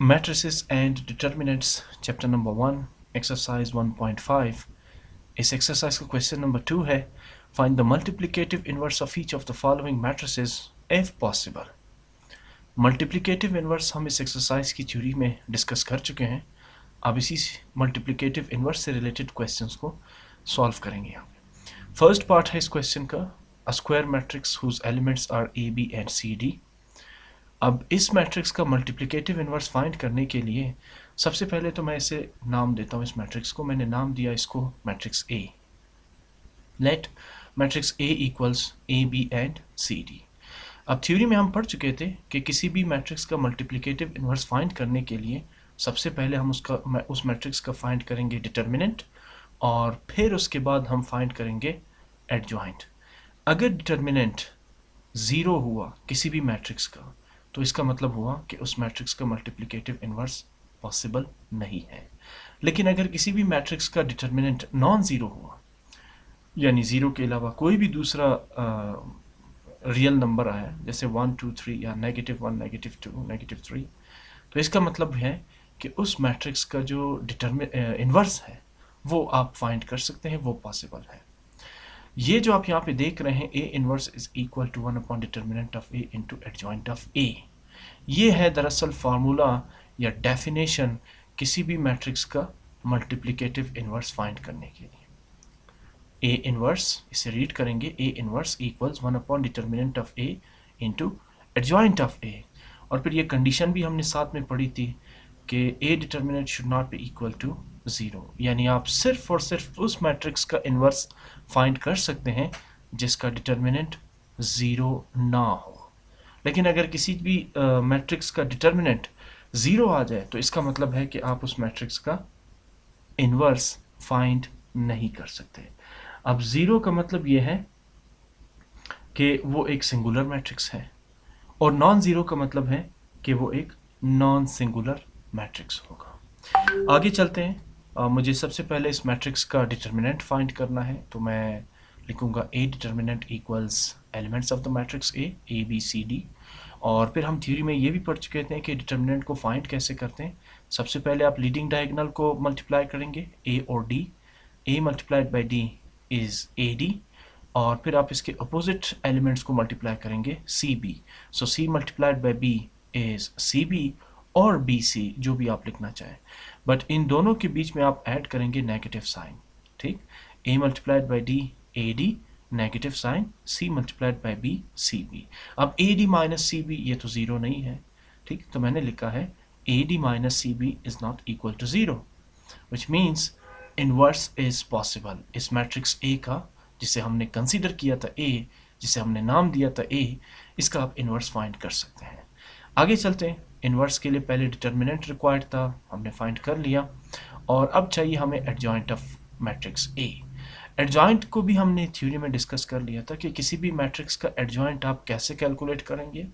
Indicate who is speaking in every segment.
Speaker 1: Matrices and Determinants, chapter number 1, exercise 1.5. इस exercise का question number 2 है, find the multiplicative inverse of each of the following matrices if possible. Multiplicative inverse हम इस exercise की theory में discuss कर चुके हैं। अब इसी मल्टीप्लिकेटिव इनवर्स से रिलेटेड क्वेश्चंस को सॉल्व करेंगे। यहाँ पे फर्स्ट पार्ट है इस क्वेश्चन का, a square matrix whose elements are A B and C D. अब इस मैट्रिक्स का मल्टीप्लिकेटिव इनवर्स फाइंड करने के लिए सबसे पहले तो मैं इसे नाम देता हूँ। इस मैट्रिक्स को मैंने नाम दिया इसको matrix A. Let matrix A equals A B and C D. अब थ्योरी में हम पढ़ चुके थे कि किसी भी मैट्रिक्स का मल्टीप्लिकेटिव इनवर्स फाइंड करने के लिए सबसे पहले हम उस मैट्रिक्स का फाइंड करेंगे डिटर्मिनेंट, और फिर उसके बाद हम फाइंड करेंगे एडजॉइंट। अगर डिटर्मिनेंट ज़ीरो हुआ किसी भी मैट्रिक्स का, तो इसका मतलब हुआ कि उस मैट्रिक्स का मल्टीप्लिकेटिव इनवर्स पॉसिबल नहीं है। लेकिन अगर किसी भी मैट्रिक्स का डिटर्मिनेंट नॉन ज़ीरो हुआ, यानी ज़ीरो के अलावा कोई भी दूसरा रियल नंबर आया, जैसे 1 2 3 या -1 -2 -3, तो इसका मतलब है कि उस मैट्रिक्स का जो इनवर्स है वो आप फाइंड कर सकते हैं, वो पॉसिबल है। ये जो आप यहाँ पे देख रहे हैं, A inverse is equal to 1 upon determinant of A into adjoint of A, ये है दरअसल फार्मूला या डेफिनेशन किसी भी मैट्रिक्स का मल्टीप्लिकेटिव इनवर्स फाइंड करने के लिए। ए इनवर्स, इसे रीड करेंगे, A inverse equals 1 upon determinant of A into adjoint of A. और फिर ये कंडीशन भी हमने साथ में पढ़ी थी कि A determinant should not be equal to zero, यानी आप सिर्फ और सिर्फ उस मैट्रिक्स का इनवर्स फाइंड कर सकते हैं जिसका डिटर्मिनेंट ज़ीरो ना हो। लेकिन अगर किसी भी मैट्रिक्स का डिटर्मिनेंट ज़ीरो आ जाए, तो इसका मतलब है कि आप उस मैट्रिक्स का इनवर्स फाइंड नहीं कर सकते। अब ज़ीरो का मतलब ये है कि वो एक सिंगुलर मैट्रिक्स है, और नॉन ज़ीरो का मतलब है कि वो एक नॉन सिंगुलर मैट्रिक्स होगा। आगे चलते हैं। मुझे सबसे पहले इस मैट्रिक्स का डिटर्मिनेंट फाइंड करना है, तो मैं लिखूंगा A determinant equals elements of the matrix A B C D. और फिर हम थ्योरी में ये भी पढ़ चुके थे कि डिटर्मिनेंट को फाइंड कैसे करते हैं। सबसे पहले आप लीडिंग डायगोनल को मल्टीप्लाई करेंगे, ए और D. A multiplied by D is A D, और फिर आप इसके अपोजिट एलिमेंट्स को मल्टीप्लाई करेंगे, C B. So C multiplied by B is C B, और बी सी, जो भी आप लिखना चाहें। बट इन दोनों के बीच में आप ऐड करेंगे नेगेटिव साइन। ठीक, A multiplied by D A D, negative sign, C multiplied by B C B. अब A D minus C B ये तो ज़ीरो नहीं है, ठीक, तो मैंने लिखा है A D minus C B is not equal to zero, which means inverse is possible. इस मैट्रिक्स ए का, जिसे हमने कंसीडर किया था ए, जिसे हमने नाम दिया था ए, इसका आप इनवर्स फाइंड कर सकते हैं। आगे चलते हैं। इनवर्स के लिए पहले डिटर्मिनेंट रिक्वायर्ड था, हमने फाइंड कर लिया, और अब चाहिए हमें adjoint of matrix A. Adjoint को भी हमने थ्योरी में डिस्कस कर लिया था कि किसी भी मैट्रिक्स का एडजॉइंट आप कैसे कैलकुलेट करेंगे,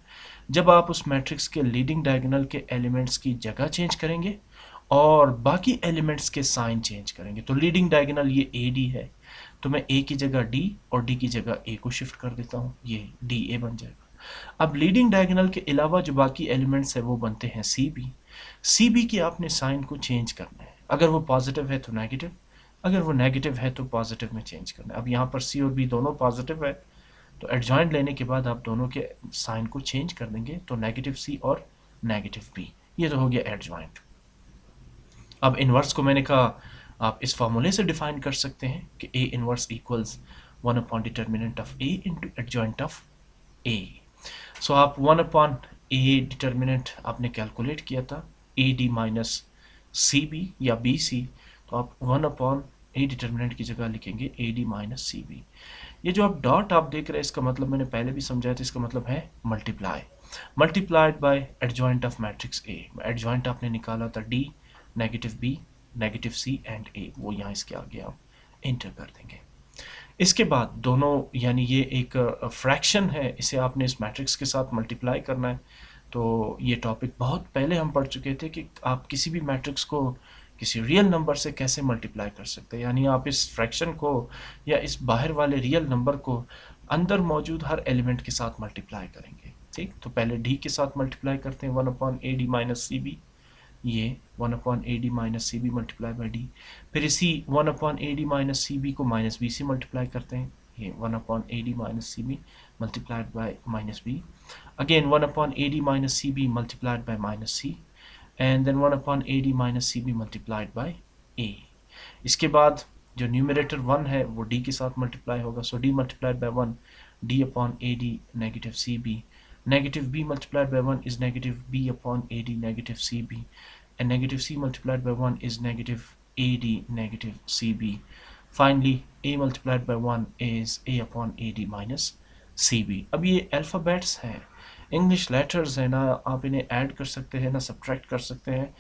Speaker 1: जब आप उस मैट्रिक्स के लीडिंग डायगोनल के एलिमेंट्स की जगह चेंज करेंगे और बाकी एलिमेंट्स के साइन चेंज करेंगे। तो लीडिंग डायगोनल ये ए डी है, तो मैं ए की जगह डी और डी की जगह ए को शिफ्ट कर देता हूँ, ये डी ए बन जाएगा। अब लीडिंग डायगोनल के अलावा जो बाकी एलिमेंट्स है वो बनते हैं सी बी। सी बी की आपने साइन को चेंज करना है, अगर वो पॉजिटिव है तो नेगेटिव, अगर वो नेगेटिव है तो पॉजिटिव में चेंज करना है। अब यहाँ पर सी और बी दोनों पॉजिटिव है, तो एडजॉइंट लेने के बाद आप दोनों के साइन को चेंज कर देंगे, तो नेगेटिव सी और नेगेटिव बी, ये तो हो गया एडजॉइंट। अब इनवर्स को मैंने कहा आप इस फॉर्मूले से डिफाइन कर सकते हैं कि A inverse equals 1 upon determinant of A into adjoint of A. So आप 1 अपॉन ए डिटर्मिनेंट आपने कैलकुलेट किया था, A D minus C B या बी सी, तो आप 1 अपॉन ए डिटर्मिनेंट की जगह लिखेंगे A D minus C B. ये जो आप डॉट आप देख रहे हैं, इसका मतलब मैंने पहले भी समझाया था, इसका मतलब है multiply, multiplied by adjoint of matrix A. Adjoint आपने निकाला था D, negative B, negative C and A, वो यहाँ इसके आगे आप इंटर कर देंगे। इसके बाद दोनों, यानी ये एक फ्रैक्शन है, इसे आपने इस मैट्रिक्स के साथ मल्टीप्लाई करना है। तो ये टॉपिक बहुत पहले हम पढ़ चुके थे कि आप किसी भी मैट्रिक्स को किसी रियल नंबर से कैसे मल्टीप्लाई कर सकते हैं, यानी आप इस फ्रैक्शन को या इस बाहर वाले रियल नंबर को अंदर मौजूद हर एलिमेंट के साथ मल्टीप्लाई करेंगे। ठीक, तो पहले डी के साथ मल्टीप्लाई करते हैं 1 upon A D minus C B, ये 1 upon A D minus C B multiply by D. फिर इसी 1 upon A D minus C B को माइनस बी से मल्टीप्लाई करते हैं, ये 1 upon A D minus C B multiplied by minus B. Again 1 upon A D minus C B multiplied by minus C, and then 1 upon A D minus C B multiplied by ए। इसके बाद जो numerator 1 है वो d के साथ multiply होगा, so d multiplied by 1 d upon A D negative C B, negative b multiplied by 1 is negative b upon ad negative cb, and negative c multiplied by 1 is negative ad negative cb. Finally a multiplied by 1 is a upon ad minus cb. अब ये alphabets हैं, English letters हैं, ना आप इन्हें add कर सकते हैं ना सब्ट्रैक्ट कर सकते हैं,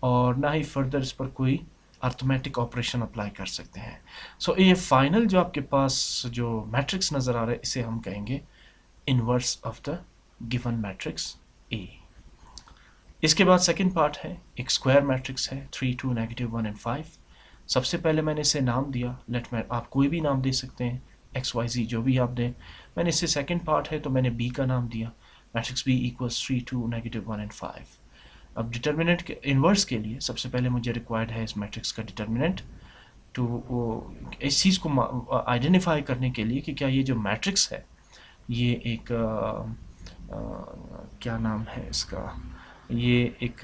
Speaker 1: और ना ही फर्दर इस पर कोई अर्थमेटिक ऑपरेशन अप्लाई कर सकते हैं। सो ये फाइनल जो आपके पास जो मैट्रिक्स नज़र आ रहा है इसे हम कहेंगे inverse of the given matrix A। इसके बाद सेकंड पार्ट है, एक स्क्वायर मैट्रिक्स है 3 2 नेगेटिव 1 एंड 5। सबसे पहले मैंने इसे नाम दिया, लेट मैं आप कोई भी नाम दे सकते हैं, एक्स वाई जी जो भी आप दें। मैंने इससे सेकंड पार्ट है तो मैंने B का नाम दिया, matrix B equals 3 2 negative 1 and 5। अब डिटर्मिनेंट के इन्वर्स के लिए सबसे पहले मुझे रिक्वायर्ड है इस मैट्रिक्स का डिटर्मिनेंट, तो इस चीज़ को आइडेंटिफाई करने के लिए कि क्या ये जो मैट्रिक्स है ये एक क्या नाम है इसका, ये एक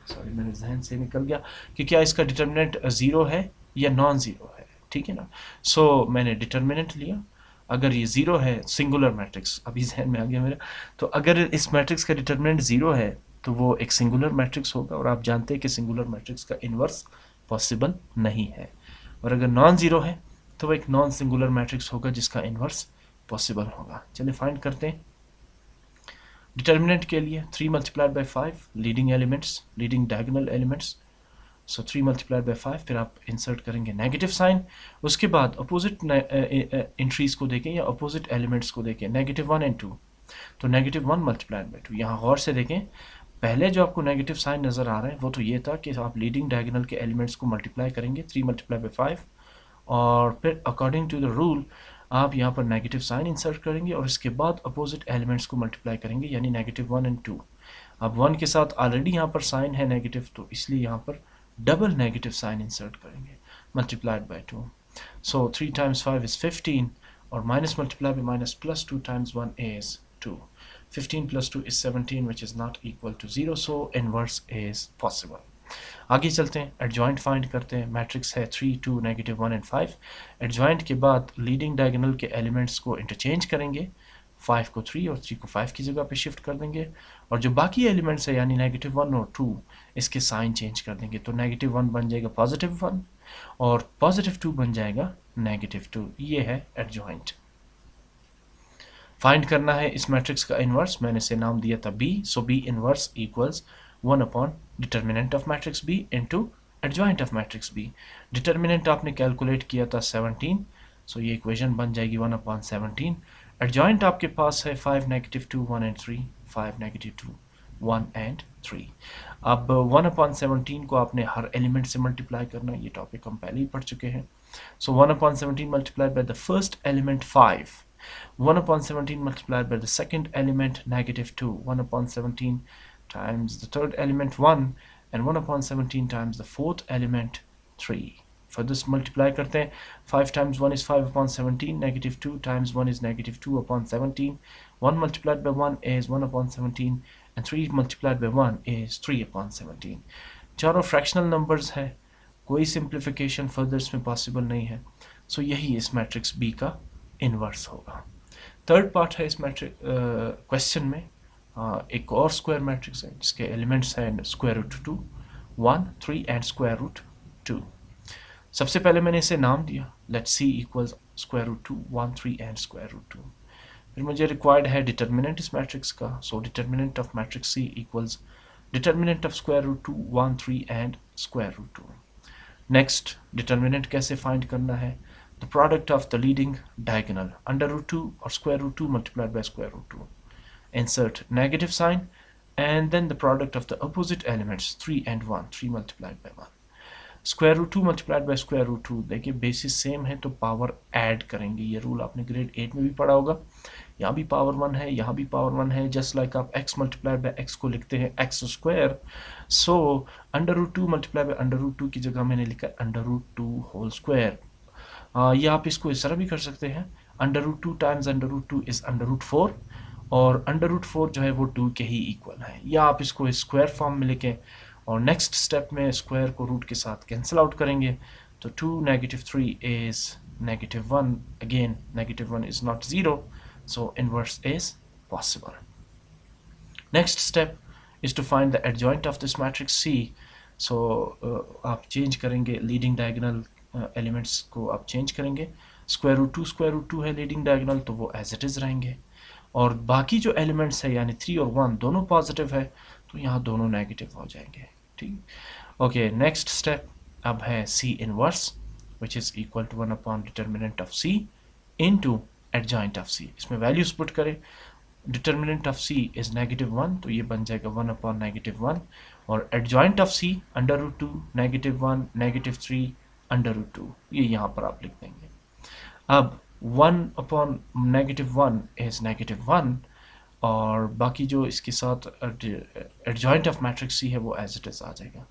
Speaker 1: सॉरी मेरे जहन से निकल गया कि क्या इसका डिटर्मिनेंट ज़ीरो है या नॉन ज़ीरो है, ठीक है ना। सो मैंने डिटर्मिनेंट लिया, अगर ये ज़ीरो है, सिंगुलर मैट्रिक्स अभी जहन में आ गया मेरा, तो अगर इस मैट्रिक्स का डिटर्मिनेंट ज़ीरो है तो वो एक सिंगुलर मैट्रिक्स होगा, और आप जानते हैं कि सिंगुलर मैट्रिक्स का इन्वर्स पॉसिबल नहीं है। और अगर नॉन ज़ीरो है तो वो एक नॉन सिंगुलर मैट्रिक्स होगा जिसका इन्वर्स पॉसिबल होगा। चलिए फाइंड करते हैं। डिटर्मिनेंट के लिए 3 multiplied by 5 leading elements, leading diagonal elements, so 3 multiplied by 5, फिर आप इंसर्ट करेंगे नेगेटिव साइन, उसके बाद अपोजिट एंट्रीज को देखें या अपोजिट एलिमेंट्स को देखें, नेगेटिव 1 एंड 2, तो नेगेटिव 1 मल्टीप्लाइड बाई 2। यहाँ गौर से देखें, पहले जो आपको नेगेटिव साइन नज़र आ रहा है वो तो ये था कि आप लीडिंग डायगोनल के एलिमेंट्स को मल्टीप्लाई करेंगे 3 मल्टीप्लाई बाई 5, और फिर अकॉर्डिंग टू द रूल आप यहाँ पर नेगेटिव साइन इंसर्ट करेंगे और इसके बाद अपोजिट एलिमेंट्स को मल्टीप्लाई करेंगे, यानी नेगेटिव 1 एंड 2। अब 1 के साथ ऑलरेडी यहाँ पर साइन है नेगेटिव, तो इसलिए यहाँ पर डबल नेगेटिव साइन इंसर्ट करेंगे, multiplied by 2। So 3 times 5 is 15, और minus multiply by minus plus 2 times 1 is 2। 15 plus 2 is 17, which is not equal to 0, so inverse is possible. आगे चलते हैं, एडजॉइंट फाइंड करते हैं। मैट्रिक्स है 3 2 नेगेटिव 1 एंड 5। एडजॉइंट के बाद लीडिंग डायगोनल के एलिमेंट्स को इंटरचेंज करेंगे, 5 को 3 और 3 को 5 की जगह पे शिफ्ट कर देंगे, और जो बाकी एलिमेंट्स है यानी नेगेटिव 1 और 2 इसके साइन चेंज कर देंगे, तो नेगेटिव 1 बन जाएगा पॉजिटिव 1 और पॉजिटिव 2 बन जाएगा नेगेटिव 2। ये है एडजॉइंट। फाइंड करना है इस मैट्रिक्स का इन्वर्स, मैंने इसे नाम दिया था B, so B inverse equals 1 upon determinant of matrix B into adjoint of matrix B। Determinant आपने कैलकुलेट किया था 17, सो ये इक्वेशन बन जाएगी 1 अपॉन 17। एडजॉइंट आपके पास है 5 नेगेटिव 2 1 एंड 3, 5 नेगेटिव 2 1 एंड 3। अब 1 अपॉन 17 को आपने हर एलिमेंट से मल्टीप्लाई करना, ये टॉपिक हम पहले ही पढ़ चुके हैं। सो 1 upon 17 multiplied by the first element 5, 1 upon 17 multiplied by the second element negative 2, 1 upon 17 times the third element 1, and 1 upon 17 times the fourth element 3. For this multiply करते हैं, 5 times 1 is 5 upon 17, negative 2 times 1 is negative 2 upon 17, 1 multiplied by 1 is 1 upon 17, and 3 multiplied by 1 is 3 upon 17. चारों fractional numbers हैं, कोई simplification further इसमें possible नहीं है, सो यही इस मैट्रिक्स B का इन्वर्स होगा। थर्ड पार्ट है इस मैट्रिक क्वेश्चन में, एक और स्क्वायर मैट्रिक्स है जिसके एलिमेंट्स हैं square root 2 1 3 and square root 2। सबसे पहले मैंने इसे नाम दिया, let C equals square root 2 1 3 and square root 2। फिर मुझे रिक्वायर्ड है डिटर्मिनेंट इस मैट्रिक्स का, so determinant of matrix C equals determinant of square root 2 1 3 and square root 2। Next determinant कैसे फाइंड करना है, the product of the leading diagonal under root 2 or square root 2 multiplied by square root 2. Insert negative sign and then the product of the opposite elements 3 and 1, 3 multiplied by 1. Square root 2 multiplied by square root 2, देखिए basis same है तो power add करेंगे। ये rule आपने grade 8 में भी पढ़ा होगा। यहाँ भी पावर 1 है, यहाँ भी पावर 1 है। जस्ट लाइक आप x मल्टीप्लाइड बाय x को लिखते हैं x square, so under root 2 multiplied by under root 2 की जगह मैंने लिखा अंडर रूट 2 होल स्क्वायर। ये आप इसको इस तरह भी कर सकते हैं, under root 2 times under root 2 is under root 4, और अंडर रूट 4 जो है वो 2 के ही इक्वल है। या आप इसको स्क्वायर फॉर्म में लिखें और नेक्स्ट स्टेप में स्क्वायर को रूट के साथ कैंसिल आउट करेंगे, तो 2 negative 3 is negative 1, again negative 1 is not 0, so inverse is possible. Next step is to find the adjoint of this matrix C। So आप चेंज करेंगे लीडिंग डायगोनल एलिमेंट्स को, आप change करेंगे। Square root 2 है leading diagonal, तो वो as it is रहेंगे, और बाकी जो एलिमेंट्स है यानी 3 और 1 दोनों पॉजिटिव है, तो यहाँ दोनों नेगेटिव हो जाएंगे। ठीक, ओके। नेक्स्ट स्टेप अब है C inverse, which is equal to 1 upon determinant of C into adjoint of C। इसमें वैल्यूज पुट करें, determinant of C is negative 1, तो ये बन जाएगा 1 अपॉन नेगेटिव 1, और adjoint of C under root 2 negative 1 negative 3 under root 2, ये यहाँ पर आप लिख देंगे। अब 1 अपॉन नेगेटिव 1 इज नेगेटिव 1, और बाकी जो इसके साथ एडजॉइंट ऑफ मैट्रिक्स C है वो एज इट इज़ आ जाएगा।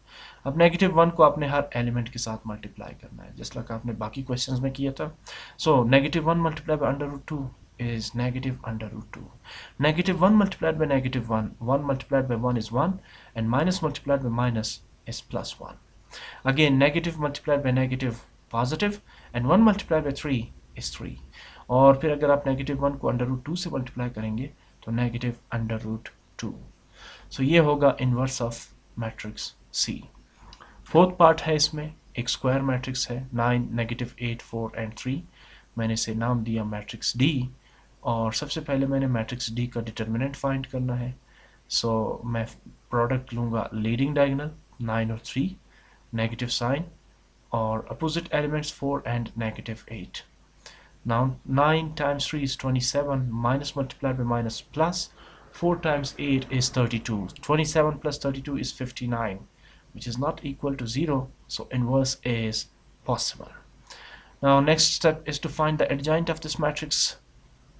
Speaker 1: अब नेगेटिव 1 को आपने हर एलिमेंट के साथ मल्टीप्लाई करना है, जैसे लाइक आपने बाकी क्वेश्चंस में किया था। So negative 1 multiply by under root 2 is negative under root 2. Negative 1 multiplied by negative 1, 1 multiplied by 1 is 1, and minus multiplied by minus is plus 1. Again, negative multiplied by negative positive, and 1 multiplied by 3 is 3. और फिर अगर आप negative 1 को under root 2 से multiply करेंगे तो negative under root 2। सो ये होगा inverse of matrix C। Fourth part है, इसमें एक स्क्वायर मैट्रिक्स है 9 नेगेटिव 8 4 एंड 3, मैंने इसे नाम दिया मैट्रिक्स D, और सबसे पहले मैंने मैट्रिक्स D का डिटर्मिनेंट फाइंड करना है। सो मैं प्रोडक्ट लूँगा लीडिंग डायगोनल 9 और 3, नेगेटिव साइन, और opposite elements 4 and negative 8। Now 9 times 3 is 27, minus multiplied by minus plus, 4 times 8 is 32, 27 plus 32 is 59, which is not equal to 0, so inverse is possible. Now next step is to find the adjoint of this matrix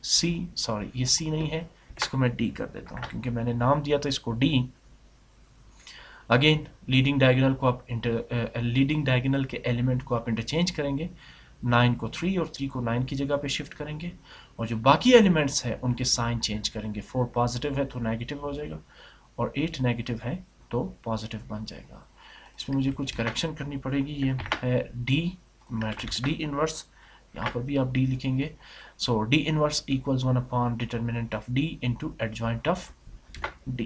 Speaker 1: C, sorry ये C नहीं है, इसको मैं D कर देता हूँ क्योंकि मैंने नाम दिया था इसको D। अगेन लीडिंग डायगोनल को आप लीडिंग डायगोनल के एलिमेंट को आप इंटरचेंज करेंगे, 9 को 3 और 3 को 9 की जगह पे शिफ्ट करेंगे, और जो बाकी एलिमेंट्स हैं उनके साइन चेंज करेंगे। 4 पॉजिटिव है तो नेगेटिव हो जाएगा, और 8 नेगेटिव है तो पॉजिटिव बन जाएगा। इसमें मुझे कुछ करेक्शन करनी पड़ेगी, ये है D मैट्रिक्स D इनवर्स, यहाँ पर भी आप D लिखेंगे। सो D inverse equals 1 upon determinant of D into adjoint of D।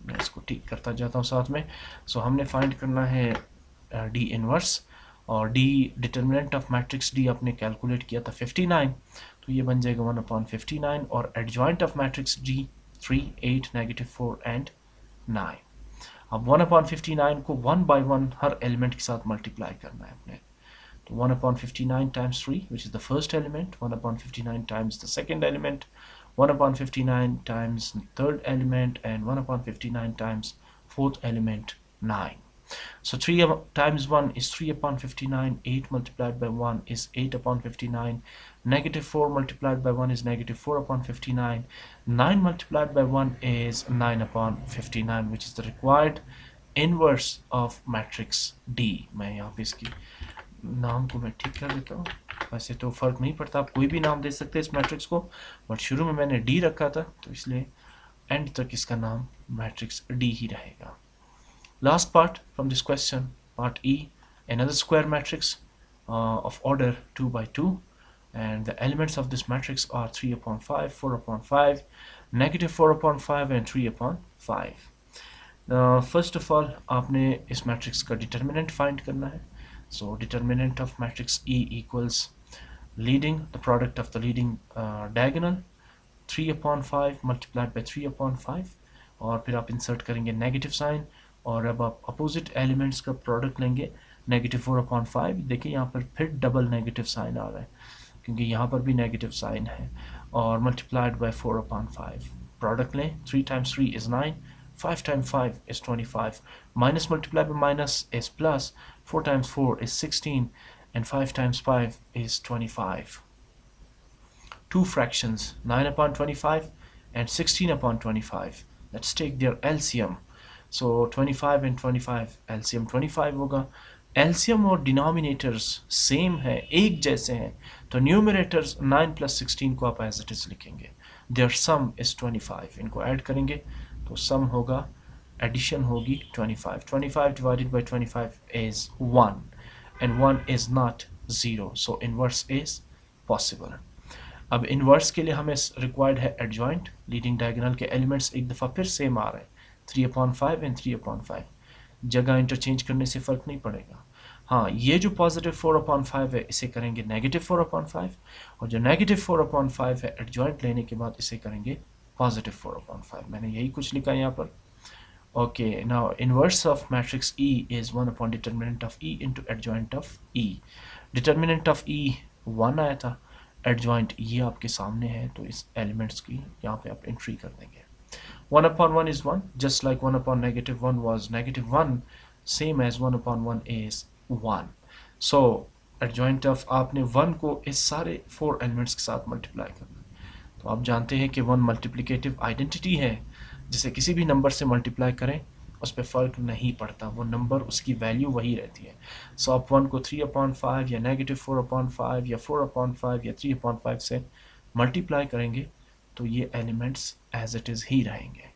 Speaker 1: मैं इसको ठीक करता जाता हूँ साथ में। सो हमने फाइंड करना है D इनवर्स, और D determinant of matrix D आपने कैलकुलेट किया था 59, तो ये बन जाएगा 1 अपॉन 59, और adjoint of matrix D 3 8 negative 4 and 9। अब 1 अपॉन 59 को 1 बाय 1 हर एलिमेंट के साथ मल्टीप्लाई करना है अपने, तो 1 upon 59 times 3, which is the first element, 1 upon 59 times the second element, 1 upon 59 times third element, and 1 upon 59 times fourth element, 9. So 3 times 1 is 3 upon 59, 8 multiplied by 1 is 8 upon 59, negative 4 multiplied by 1 is negative 4 upon 59, 9 multiplied by 1 is 9 upon 59, which is the required inverse of matrix D. मैं यहाँ पे इसकी नाम को मैं ठीक कर देता हूँ, वैसे तो फ़र्क नहीं पड़ता, आप कोई भी नाम दे सकते हैं इस मैट्रिक्स को, बट शुरू में मैंने D रखा था तो इसलिए एंड तक इसका नाम मैट्रिक्स D ही रहेगा। Last part from this question, part E, another square matrix of order 2 by 2, and the elements of this matrix are 3 upon 5, 4 upon 5, negative 4 upon 5 and 3 upon 5. First of all आपने इस matrix का determinant find करना है। So determinant of matrix E equals leading, the product of the leading diagonal, 3 upon 5 multiplied by 3 upon 5, और फिर आप insert करेंगे negative sign, और अब आप अपोजिट एलिमेंट्स का प्रोडक्ट लेंगे, नेगेटिव 4 अपॉन 5, देखिए यहाँ पर फिर डबल नेगेटिव साइन आ रहा है क्योंकि यहाँ पर भी नेगेटिव साइन है, और मल्टीप्लाइड बाय 4 अपॉन 5, प्रोडक्ट लें, 3 times 3 is 9, 5 times 5 is 25. Minus multiplied by minus is plus. 4 times 4 is 16. And 5 times 5 is 25. Two fractions, 9 upon 25 and 16 upon 25. Let's take their LCM. So 25 and 25, LCM 25 होगा. LCM और denominators same है, एक जैसे हैं, तो numerators 9 plus 16 को आप as it is लिखेंगे. Their sum is 25. इनको ऐड करेंगे तो सम होगा, एडिशन होगी 25. 25 divided by 25 is 1 and 1 is not 0, so inverse is possible. अब इन्वर्स के लिए हमें रिक्वायर्ड है एडजॉइंट. लीडिंग डायगोनल के एलिमेंट्स एक दफ़ा फिर सेम आ रहे हैं, 3/5 एंड 3/5. जगह इंटरचेंज करने से फ़र्क नहीं पड़ेगा. हाँ, ये जो पॉजिटिव 4/5 है इसे करेंगे नेगेटिव 4/5, और जो नेगेटिव 4/5 है एडजॉइंट लेने के बाद इसे करेंगे पॉजिटिव 4/5. मैंने यही कुछ लिखा है यहाँ पर. Okay, now inverse of matrix E is 1 upon determinant of E into adjoint of E. Determinant of E 1 आया था, adjoint ये आपके सामने है, तो इस एलिमेंट्स की यहाँ पे आप एंट्री कर देंगे. 1/1 is 1, just like 1/1 was -1, same as 1/1 is 1. So adjoint of आपने 1 को इस सारे 4 एलिमेंट्स के साथ मल्टीप्लाई करना. तो आप जानते हैं कि 1 मल्टीप्लिकेटिव आइडेंटिटी है, जिसे किसी भी नंबर से मल्टीप्लाई करें उस पर फ़र्क नहीं पड़ता, वो नंबर उसकी वैल्यू वही रहती है. सो आप 1 को 3/5 या -4/5 या 4/5 या 3/5 से मल्टीप्लाई करेंगे तो ये एलिमेंट्स एज इट इज़ ही रहेंगे.